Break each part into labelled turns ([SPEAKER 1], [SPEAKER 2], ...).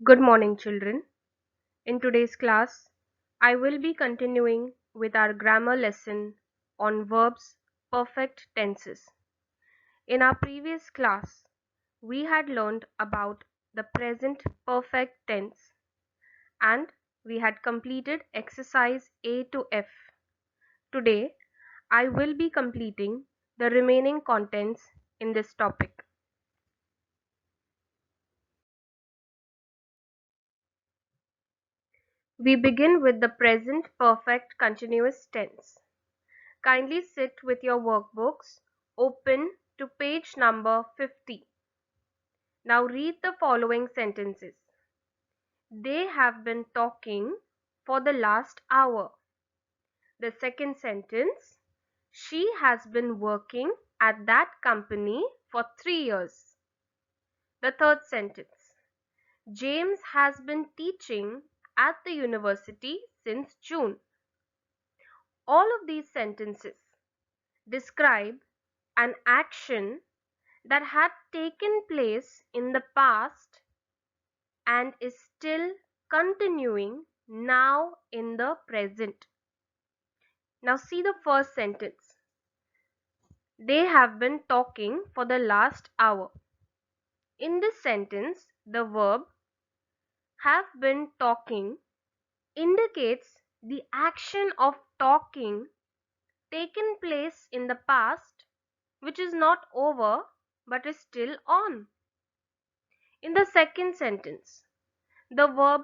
[SPEAKER 1] Good morning, children. In today's class, I will be continuing with our grammar lesson on verbs perfect tenses. In our previous class, we had learned about the present perfect tense and we had completed exercise A to F. Today, I will be completing the remaining contents in this topic. We begin with the present perfect continuous tense. Kindly sit with your workbooks open to page number 50. Now read the following sentences. They have been talking for the last hour. The second sentence, she has been working at that company for 3 years. The third sentence, James has been teaching at the university since June. All of these sentences describe an action that had taken place in the past and is still continuing now in the present. Now see the first sentence. They have been talking for the last hour. In this sentence, the verb have been talking indicates the action of talking taken place in the past which is not over but is still on. In the second sentence, the verb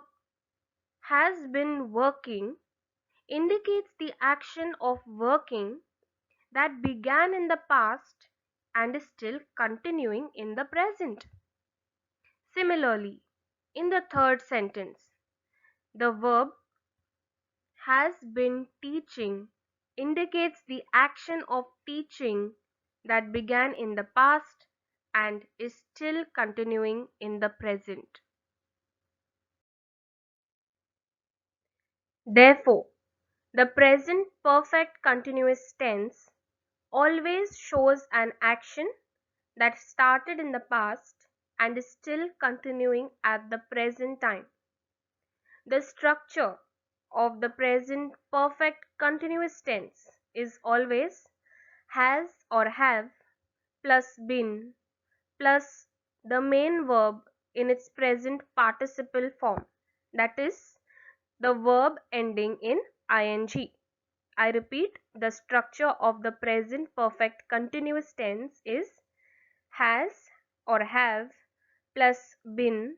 [SPEAKER 1] has been working indicates the action of working that began in the past and is still continuing in the present. Similarly, in the third sentence, the verb has been teaching indicates the action of teaching that began in the past and is still continuing in the present. Therefore, the present perfect continuous tense always shows an action that started in the past and is still continuing at the present time. The structure of the present perfect continuous tense is always has or have plus been plus the main verb in its present participle form, that is, the verb ending in ing. I repeat, the structure of the present perfect continuous tense is has or have plus been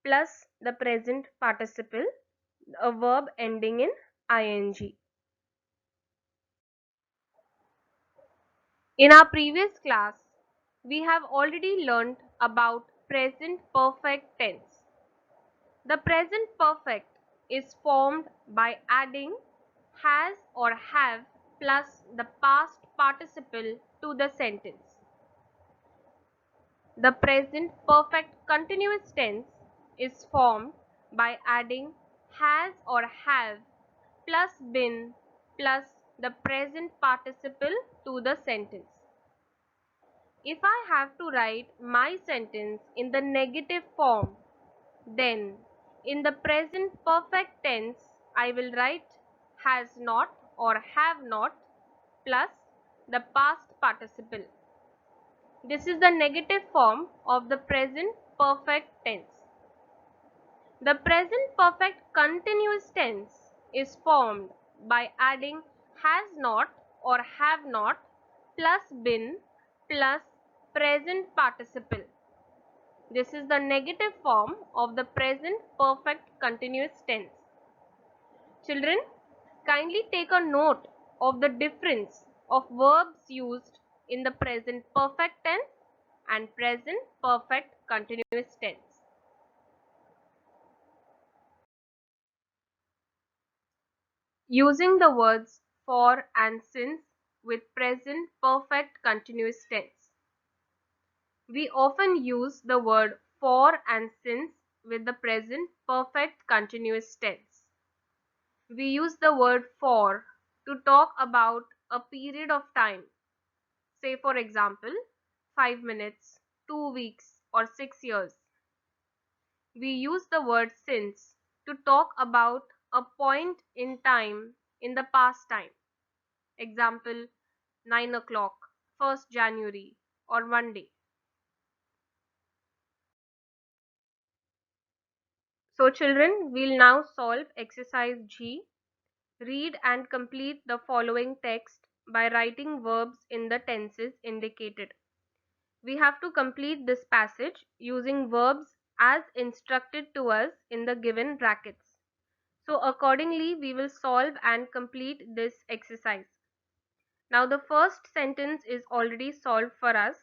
[SPEAKER 1] plus the present participle, a verb ending in ing. In our previous class, we have already learned about present perfect tense. The present perfect is formed by adding has or have plus the past participle to the sentence. The present perfect continuous tense is formed by adding has or have plus been plus the present participle to the sentence. If I have to write my sentence in the negative form, then in the present perfect tense I will write has not or have not plus the past participle. This is the negative form of the present perfect tense. The present perfect continuous tense is formed by adding has not or have not plus been plus present participle. This is the negative form of the present perfect continuous tense. Children, kindly take a note of the difference of verbs used in the present perfect tense and present perfect continuous tense. Using the words for and since with present perfect continuous tense. We often use the word for and since with the present perfect continuous tense. We use the word for to talk about a period of time. Say for example, 5 minutes, 2 weeks or 6 years. we use the word since to talk about a point in time in the past time. Example, 9 o'clock, 1st January, or Monday. So children, we'll now solve exercise G. Read and complete the following text by writing verbs in the tenses indicated. We have to complete this passage using verbs as instructed to us in the given brackets. So accordingly, we will solve and complete this exercise. Now the first sentence is already solved for us.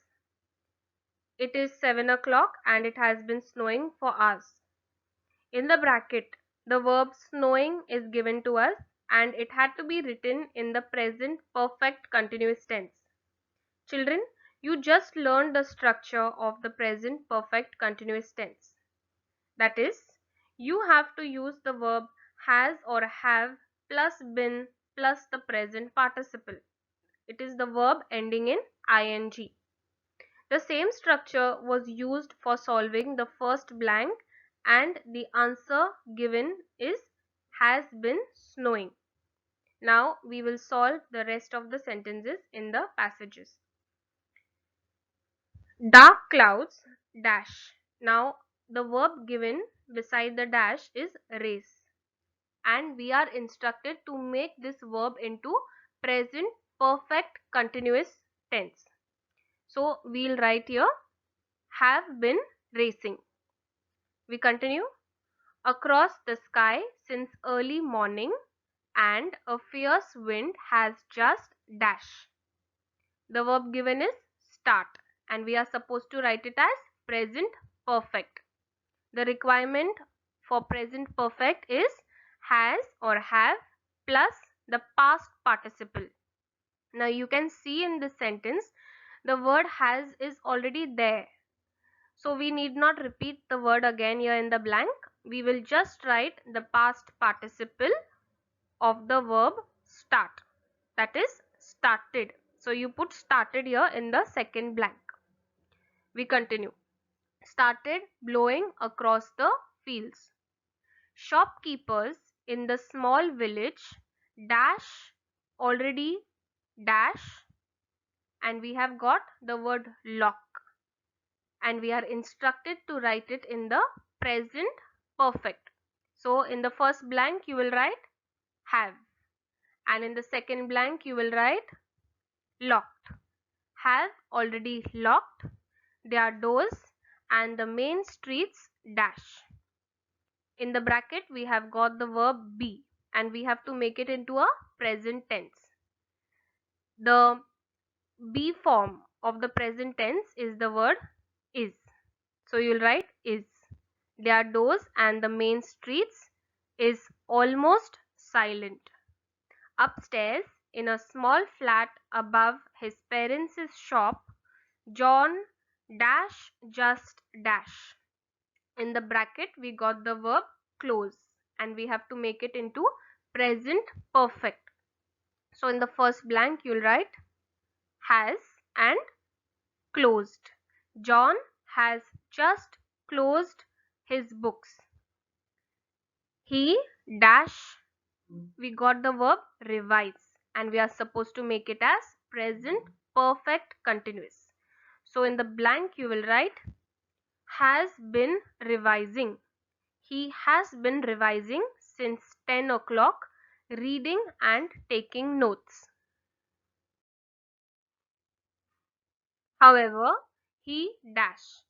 [SPEAKER 1] It is 7 o'clock and it has been snowing for hours. In the bracket, the verb snowing is given to us and it had to be written in the present perfect continuous tense. Children, you just learned the structure of the present perfect continuous tense. That is, you have to use the verb has or have plus been plus the present participle. It is the verb ending in ing. The same structure was used for solving the first blank and the answer given is has been snowing. Now we will solve the rest of the sentences in the passages. Dark clouds dash. Now the verb given beside the dash is race and we are instructed to make this verb into present perfect continuous tense. So we'll write here have been racing. We continue. Across the sky since early morning and a fierce wind has just dash. The verb given is start and we are supposed to write it as present perfect. The requirement for present perfect is has or have plus the past participle. Now you can see in this sentence the word has is already there. So we need not repeat the word again here in the blank. We will just write the past participle of the verb start. That is started. So you put started here in the second blank. We continue. Started blowing across the fields. Shopkeepers in the small village dash already dash and we have got the word lock and we are instructed to write it in the present perfect. So in the first blank you will write have and in the second blank you will write locked. Have already locked their doors and the main streets dash. In the bracket we have got the verb be and we have to make it into a present tense. The be form of the present tense is the word is. So you'll write is. Their doors and the main streets is almost silent. Upstairs in a small flat above his parents' shop, John dash just dash. In the bracket we got the verb close and we have to make it into present perfect. So in the first blank you'll write has and closed. John has just closed his books. He dash we got the verb revise and we are supposed to make it as present perfect continuous. So in the blank you will write has been revising. He has been revising since 10 o'clock, reading and taking notes. However, he dash.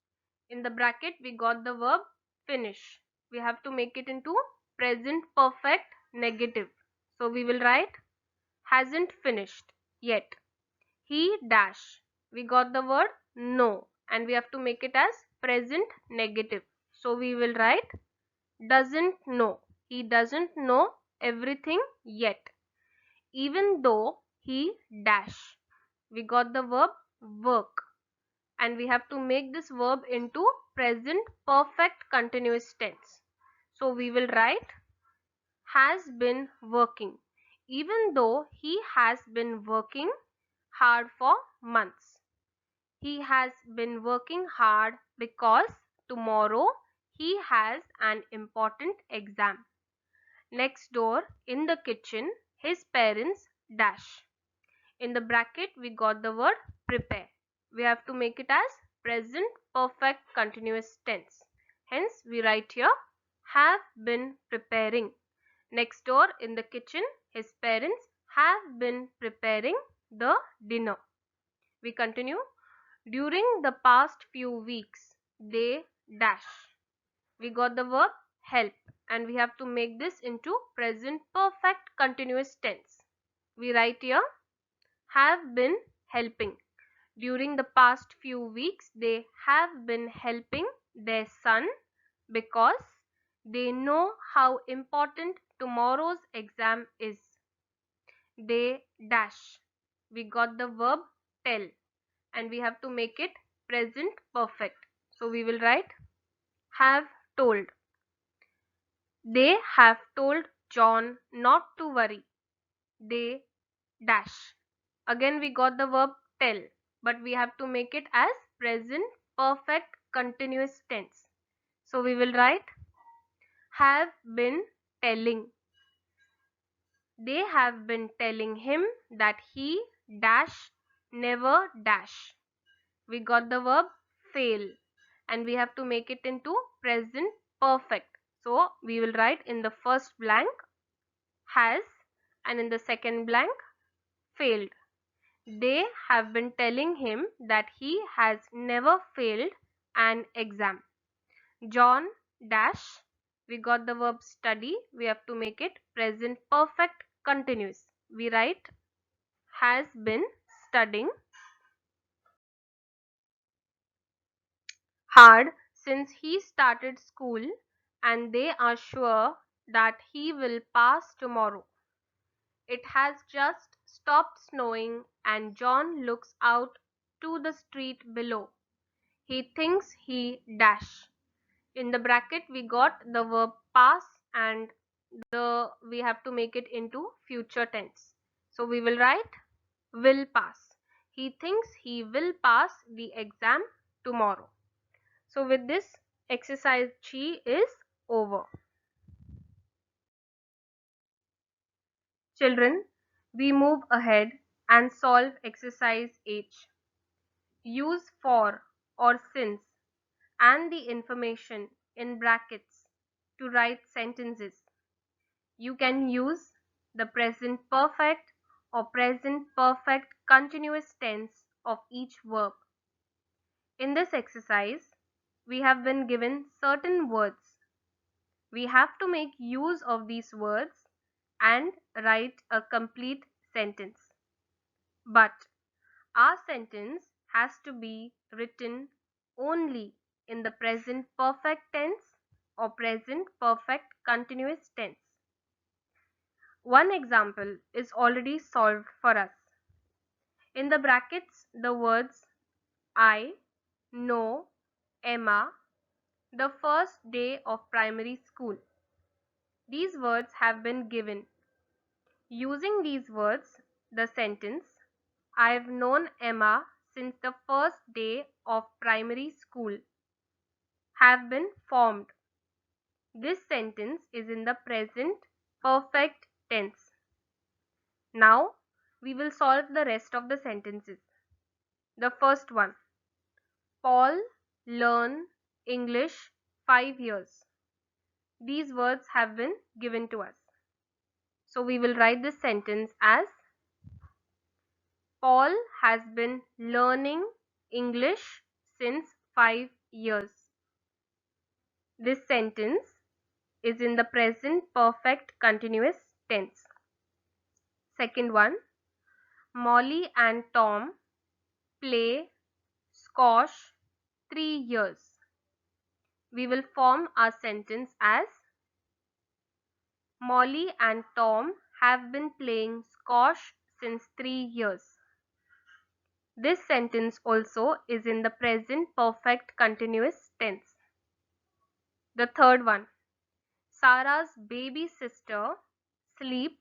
[SPEAKER 1] In the bracket we got the verb finish. We have to make it into present perfect negative. So we will write hasn't finished yet. He dash. We got the word no and we have to make it as present negative. So we will write doesn't know. He doesn't know everything yet. Even though he dash. We got the verb work and we have to make this verb into present perfect continuous tense. So we will write has been working even though he has been working hard for months. He has been working hard because tomorrow he has an important exam. Next door in the kitchen, his parents dash. In the bracket, we got the word prepare. We have to make it as present perfect continuous tense. Hence, we write here have been preparing. Next door in the kitchen, his parents have been preparing the dinner. We continue. During the past few weeks, they dash. We got the verb help and we have to make this into present perfect continuous tense. We write here have been helping. During the past few weeks, they have been helping their son because they know how important tomorrow's exam is. They dash. We got the verb tell and we have to make it present perfect. So we will write have told. They have told John not to worry. They dash. Again we got the verb tell, but we have to make it as present perfect continuous tense. So we will write have been telling. They have been telling him that he dash never dash. We got the verb fail and we have to make it into present perfect. So we will write in the first blank has and in the second blank failed. They have been telling him that he has never failed an exam. John dash. We got the verb study. We have to make it present perfect continuous. We write has been studying hard since he started school and they are sure that he will pass tomorrow. It has just stopped snowing and John looks out to the street below. He thinks he dash. In the bracket we got the verb pass and we have to make it into future tense. So we will write will pass. He thinks he will pass the exam tomorrow. So with this exercise G is over. Children, we move ahead and solve exercise H. Use for or since and the information in brackets to write sentences. You can use the present perfect or present perfect continuous tense of each verb. In this exercise, we have been given certain words. We have to make use of these words and write a complete sentence. But our sentence has to be written only in the present perfect tense or present perfect continuous tense. One example is already solved for us. In the brackets, the words I know Emma the first day of primary school. These words have been given. Using these words, the sentence I've known Emma since the first day of primary school have been formed. This sentence is in the present perfect tense. Now we will solve the rest of the sentences. The first one, Paul learn English 5 years. These words have been given to us. So we will write this sentence as Paul has been learning English since 5 years. This sentence is in the present perfect continuous tense. Second one, Molly and Tom play squash 3 years. We will form our sentence as Molly and Tom have been playing squash since 3 years. This sentence also is in the present perfect continuous tense. The third one, Sarah's baby sister sleep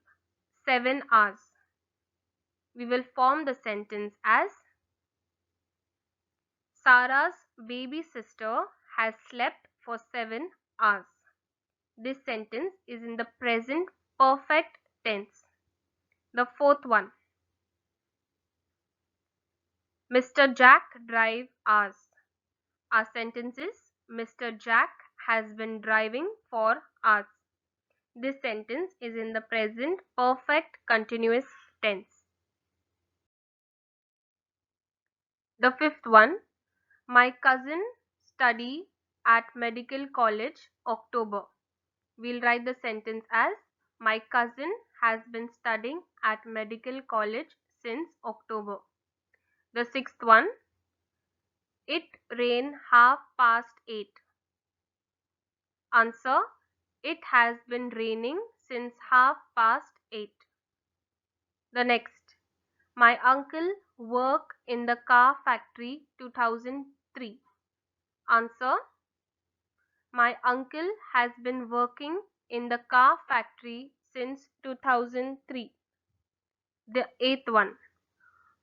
[SPEAKER 1] 7 hours. We will form the sentence as Sarah's baby sister has slept for 7 hours. This sentence is in the present perfect tense. The fourth one. Mr. Jack drive hours. Our sentence is Mr. Jack has been driving for hours. This sentence is in the present perfect continuous tense. The fifth one. My cousin study at medical college October. We'll write the sentence as my cousin has been studying at medical college since October. The sixth one. It rained 8:30. Answer. It has been raining since 8:30. The next. My uncle worked in the car factory 2003. Answer. My uncle has been working in the car factory since 2003. The eighth one.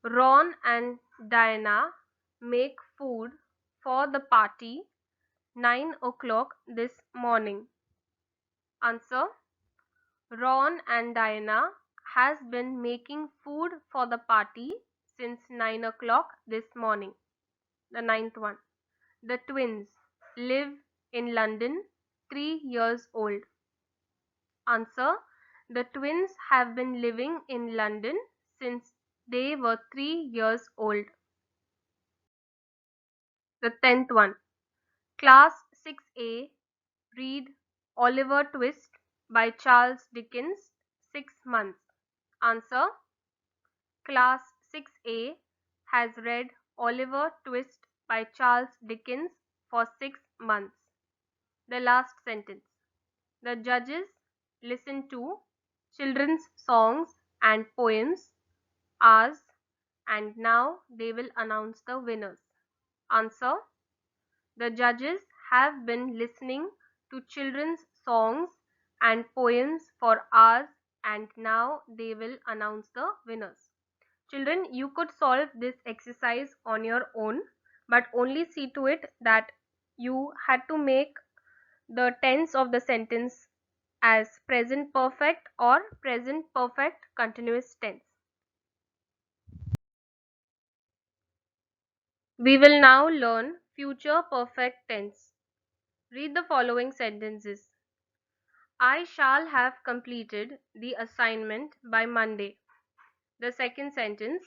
[SPEAKER 1] Ron and Diana make food for the party 9 o'clock this morning. Answer. Ron and Diana has been making food for the party since 9 o'clock this morning. The ninth one. The twins live in London 3 years old. Answer. The twins have been living in London since they were 3 years old. The 10th one. Class 6A read Oliver Twist by Charles Dickens 6 months. Answer. Class 6A has read Oliver Twist by Charles Dickens for 6 months. The last sentence. The judges listen to children's songs and poems, hours, and now they will announce the winners. Answer. The judges have been listening to children's songs and poems for hours and now they will announce the winners. Children, you could solve this exercise on your own, but only see to it that you had to make the tense of the sentence as present perfect or present perfect continuous tense. We will now learn future perfect tense. Read the following sentences. I shall have completed the assignment by Monday. The second sentence.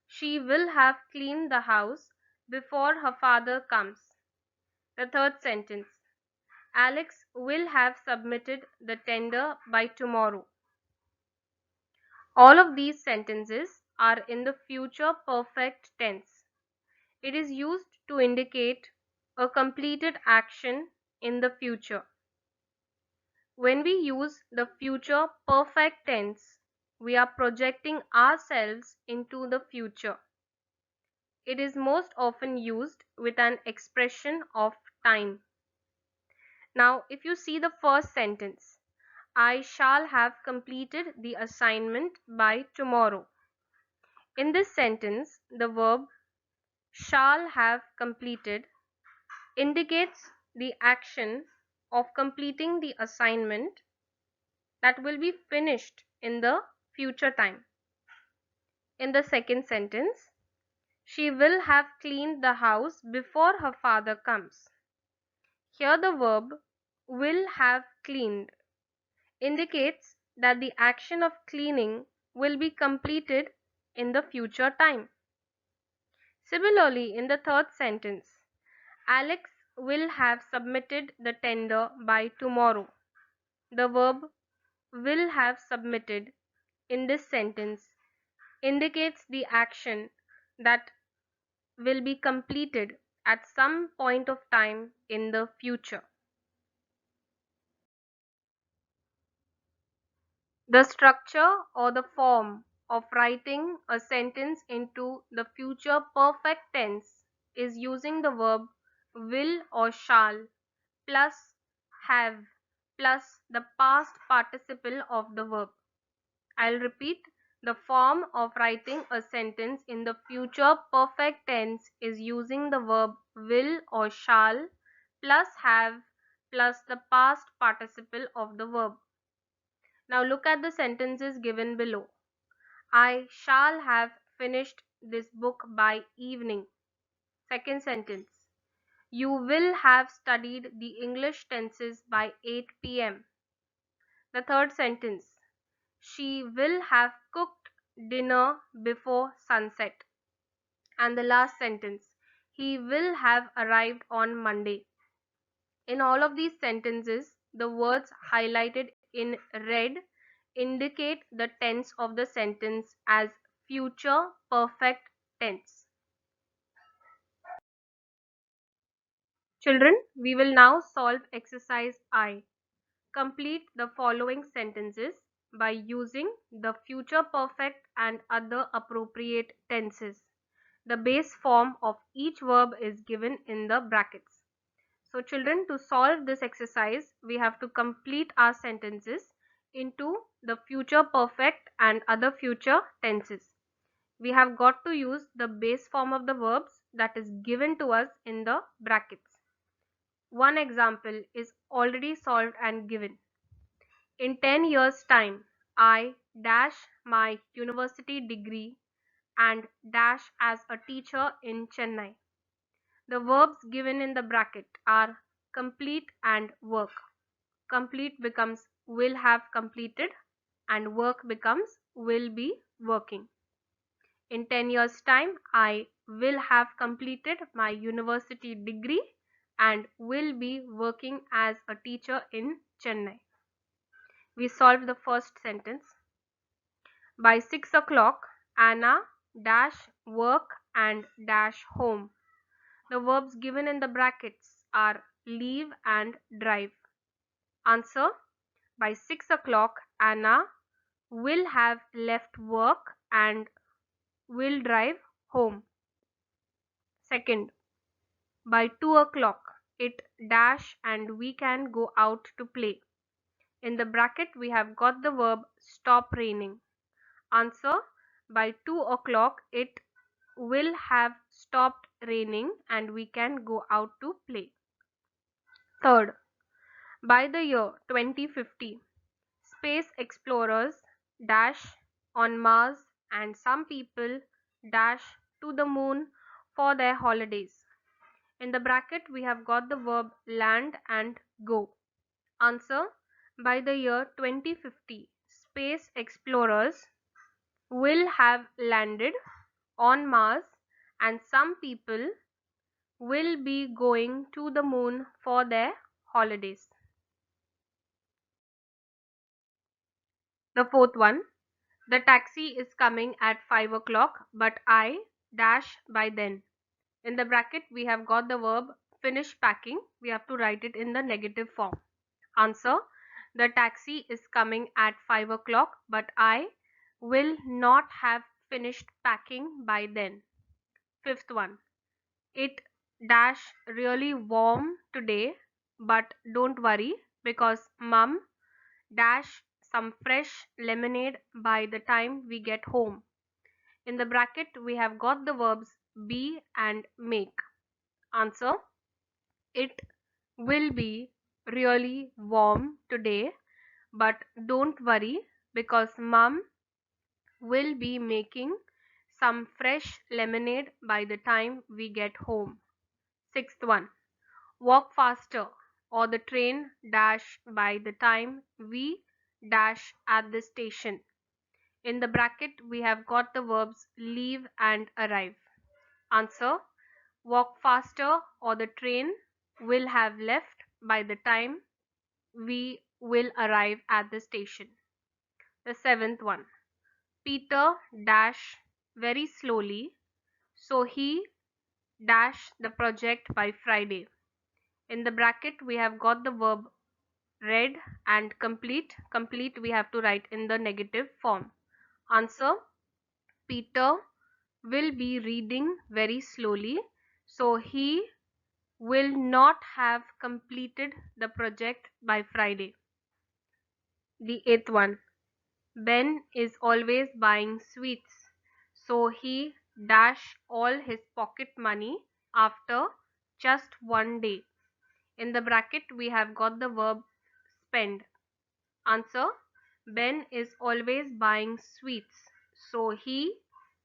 [SPEAKER 1] She will have cleaned the house before her father comes. The third sentence. Alex will have submitted the tender by tomorrow. All of these sentences are in the future perfect tense. It is used to indicate a completed action in the future. When we use the future perfect tense, we are projecting ourselves into the future. It is most often used with an expression of time. Now, if you see the first sentence, I shall have completed the assignment by tomorrow. In this sentence, the verb shall have completed indicates the action of completing the assignment that will be finished in the future time. In the second sentence, she will have cleaned the house before her father comes. Here the verb will have cleaned indicates that the action of cleaning will be completed in the future time. Similarly, in the third sentence, Alex will have submitted the tender by tomorrow. The verb will have submitted in this sentence indicates the action that will be completed at some point of time in the future. The structure or the form of writing a sentence into the future perfect tense is using the verb will or shall plus have plus the past participle of the verb. I'll repeat. The form of writing a sentence in the future perfect tense is using the verb will or shall plus have plus the past participle of the verb. Now look at the sentences given below. I shall have finished this book by evening. Second sentence. You will have studied the English tenses by 8 p.m. The third sentence. She will have cooked dinner before sunset. And the last sentence. He will have arrived on Monday. In all of these sentences, the words highlighted in red indicate the tense of the sentence as future perfect tense. Children, we will now solve exercise I. Complete the following sentences by using the future perfect and other appropriate tenses. The base form of each verb is given in the brackets. So children, to solve this exercise, we have to complete our sentences into the future perfect and other future tenses. We have got to use the base form of the verbs that is given to us in the brackets. One example is already solved and given. In 10 years' time, I dash my university degree and dash as a teacher in Chennai. The verbs given in the bracket are complete and work. Complete becomes will have completed and work becomes will be working. In 10 years' time, I will have completed my university degree and will be working as a teacher in Chennai. We solved the first sentence. By 6 o'clock, Anna dash work and dash home. The verbs given in the brackets are leave and drive. Answer: by 6 o'clock, Anna will have left work and will drive home. Second, by 2 o'clock, it dash and we can go out to play. In the bracket, we have got the verb stop raining. Answer: by 2 o'clock, it will have stopped raining and we can go out to play. Third, by the year 2050, space explorers dash on Mars and some people dash to the moon for their holidays. In the bracket, we have got the verb land and go. Answer: by the year 2050, space explorers will have landed on Mars and some people will be going to the moon for their holidays. The fourth one. The taxi is coming at 5 o'clock, but I dash by then. In the bracket, we have got the verb finish packing. We have to write it in the negative form. Answer: the taxi is coming at 5 o'clock, but I will not have finished packing by then. Fifth one. It dash really warm today, but don't worry because mum dash some fresh lemonade by the time we get home. In the bracket, we have got the verbs be and make. Answer: it will be really warm today, but don't worry because mum will be making some fresh lemonade by the time we get home. Sixth one. Walk faster or the train dash by the time we dash at the station. In the bracket, we have got the verbs leave and arrive. Answer: walk faster or the train will have left by the time we will arrive at the station. The seventh one. Peter dash very slowly, so he dash the project by Friday. In the bracket, we have got the verb read and complete. Complete we have to write in the negative form. Answer: Peter will be reading very slowly, so he will not have completed the project by Friday. The eighth one. Ben is always buying sweets, so he dash all his pocket money after just one day. In the bracket, we have got the verb spend. Answer: Ben is always buying sweets, so he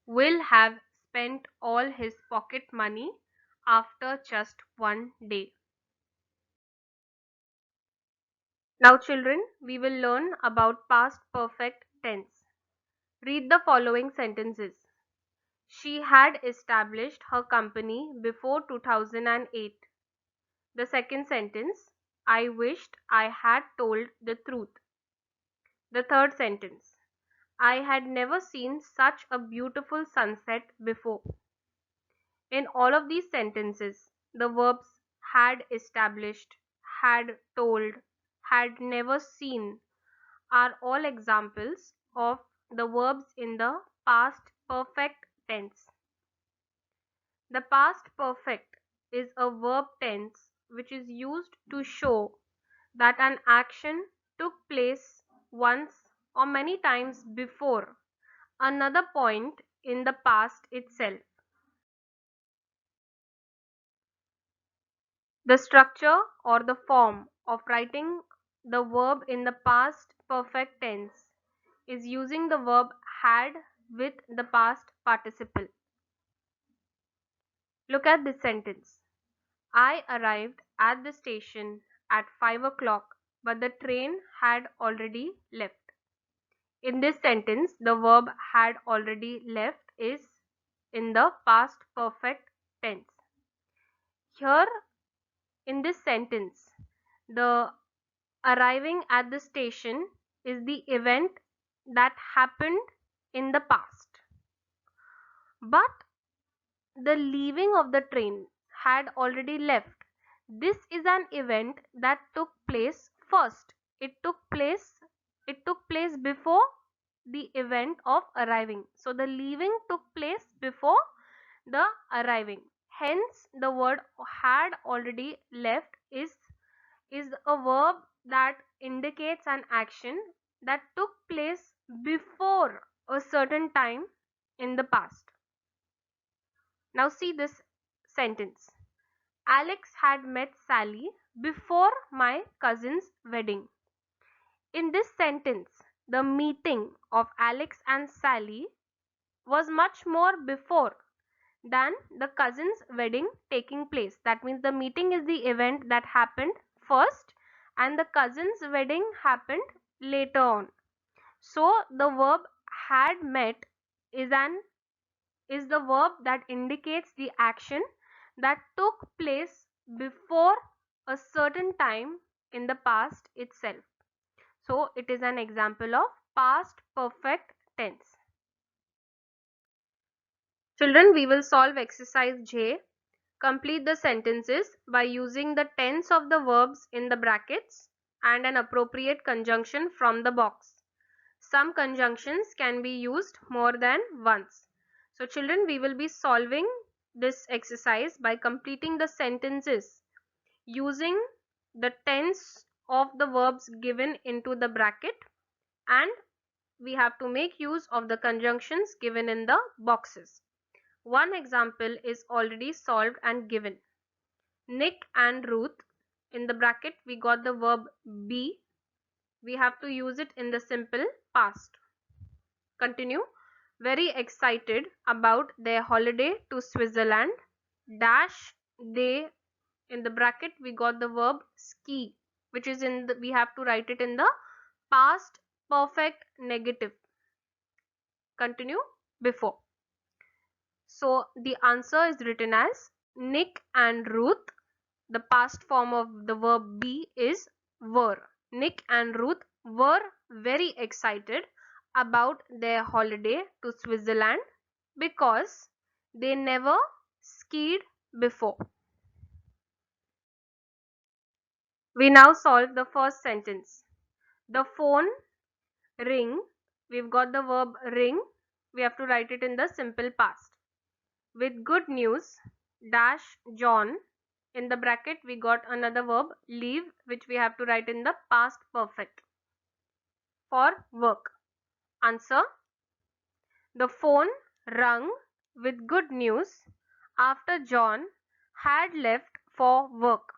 [SPEAKER 1] will have spent all his pocket money after just one day. Now, children, we will learn about past perfect tense. Read the following sentences. She had established her company before 2008. The second sentence, I wished I had told the truth. The third sentence, I had never seen such a beautiful sunset before. In all of these sentences, the verbs had established, had told, had never seen are all examples of the verbs in the past perfect tense. The past perfect is a verb tense which is used to show that an action took place once or many times before another point in the past itself. The structure or the form of writing the verb in the past perfect tense is using the verb had with the past participle. Look at this sentence. I arrived at the station at 5 o'clock, but the train had already left. In this sentence, the verb had already left is in the past perfect tense. Here in this sentence, the arriving at the station is the event that happened in the past. But the leaving of the train had already left. This is an event that took place first. It took place before the event of arriving. So the leaving took place before the arriving. Hence the word had already left is a verb that indicates an action that took place before a certain time in the past. Now see this sentence. Alex had met Sally before my cousin's wedding. In this sentence, the meeting of Alex and Sally was much more before than the cousin's wedding taking place. That means the meeting is the event that happened first and the cousin's wedding happened later on. So the verb had met is the verb that indicates the action that took place before a certain time in the past itself. So it is an example of past perfect tense. Children, we will solve exercise J. Complete the sentences by using the tense of the verbs in the brackets and an appropriate conjunction from the box. Some conjunctions can be used more than once. So children, we will be solving this exercise by completing the sentences using the tense of the verbs given into the bracket, and we have to make use of the conjunctions given in the boxes. One example is already solved and given. Nick and Ruth. In the bracket we got the verb be. We have to use it in the simple past. Continue. Very excited about their holiday to Switzerland. Dash they. In the bracket we got the verb ski, which is in the, we have to write it in the past perfect negative. Continue. Before. So the answer is written as Nick and Ruth. The past form of the verb be is were. Nick and Ruth were very excited about their holiday to Switzerland because they never skied before. We now solve the first sentence. The phone ring. We've got the verb ring. We have to write it in the simple past. With good news, dash John. In the bracket we got another verb leave, which we have to write in the past perfect. For work. Answer: the phone rung with good news after John had left for work.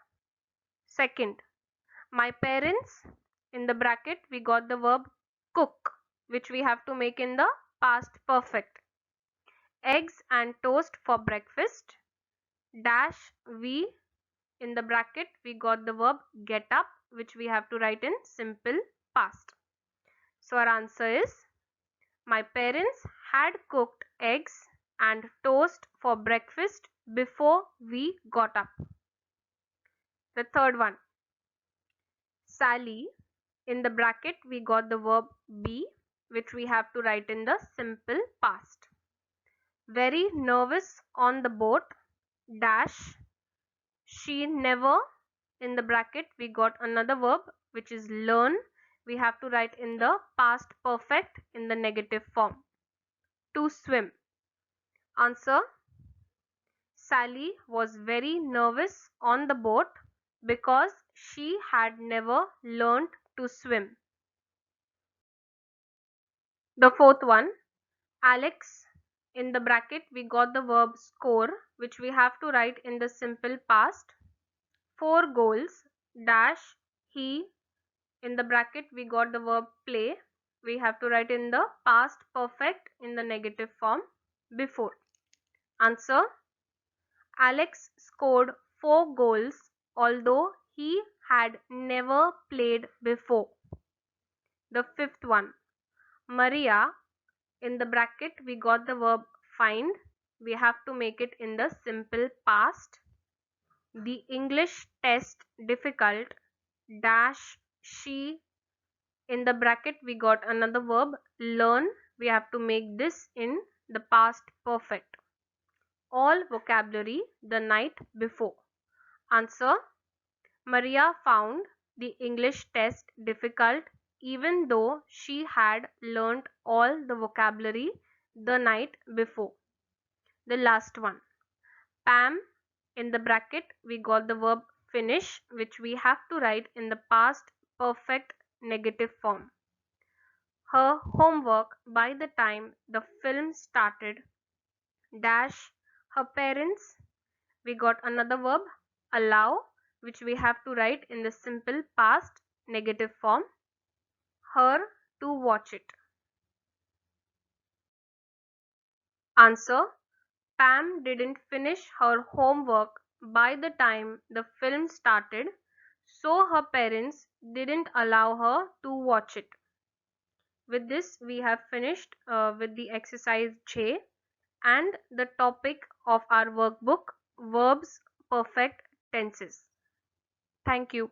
[SPEAKER 1] Second, my parents, in the bracket we got the verb cook, which we have to make in the past perfect. Eggs and toast for breakfast. Dash we, in the bracket we got the verb get up, which we have to write in simple past. So our answer is, my parents had cooked eggs and toast for breakfast before we got up. The third one, Sally, in the bracket we got the verb be, which we have to write in the simple past. Very nervous on the boat. Dash she never, in the bracket we got another verb which is learn, we have to write in the past perfect in the negative form. To swim. Answer, Sally was very nervous on the boat because she had never learned to swim. The fourth one, Alex, in the bracket we got the verb score, which we have to write in the simple past. 4 goals. Dash he, in the bracket we got the verb play, we have to write in the past perfect in the negative form before. Answer, Alex scored 4 goals although he had never played before. The fifth one, Maria, in the bracket we got the verb find, we have to make it in the simple past. The English test difficult. Dash she, in the bracket we got another verb learn, we have to make this in the past perfect. All vocabulary the night before. Answer, Maria found the English test difficult even though she had learnt all the vocabulary the night before. The last one, Pam, in the bracket we got the verb finish, which we have to write in the past perfect negative form. Her homework by the time the film started. Dash her parents, we got another verb allow, which we have to write in the simple past negative form. Her to watch it. Answer, Pam didn't finish her homework by the time the film started, so her parents didn't allow her to watch it. With this, we have finished with the exercise J and the topic of our workbook, Verbs Perfect Tenses. Thank you.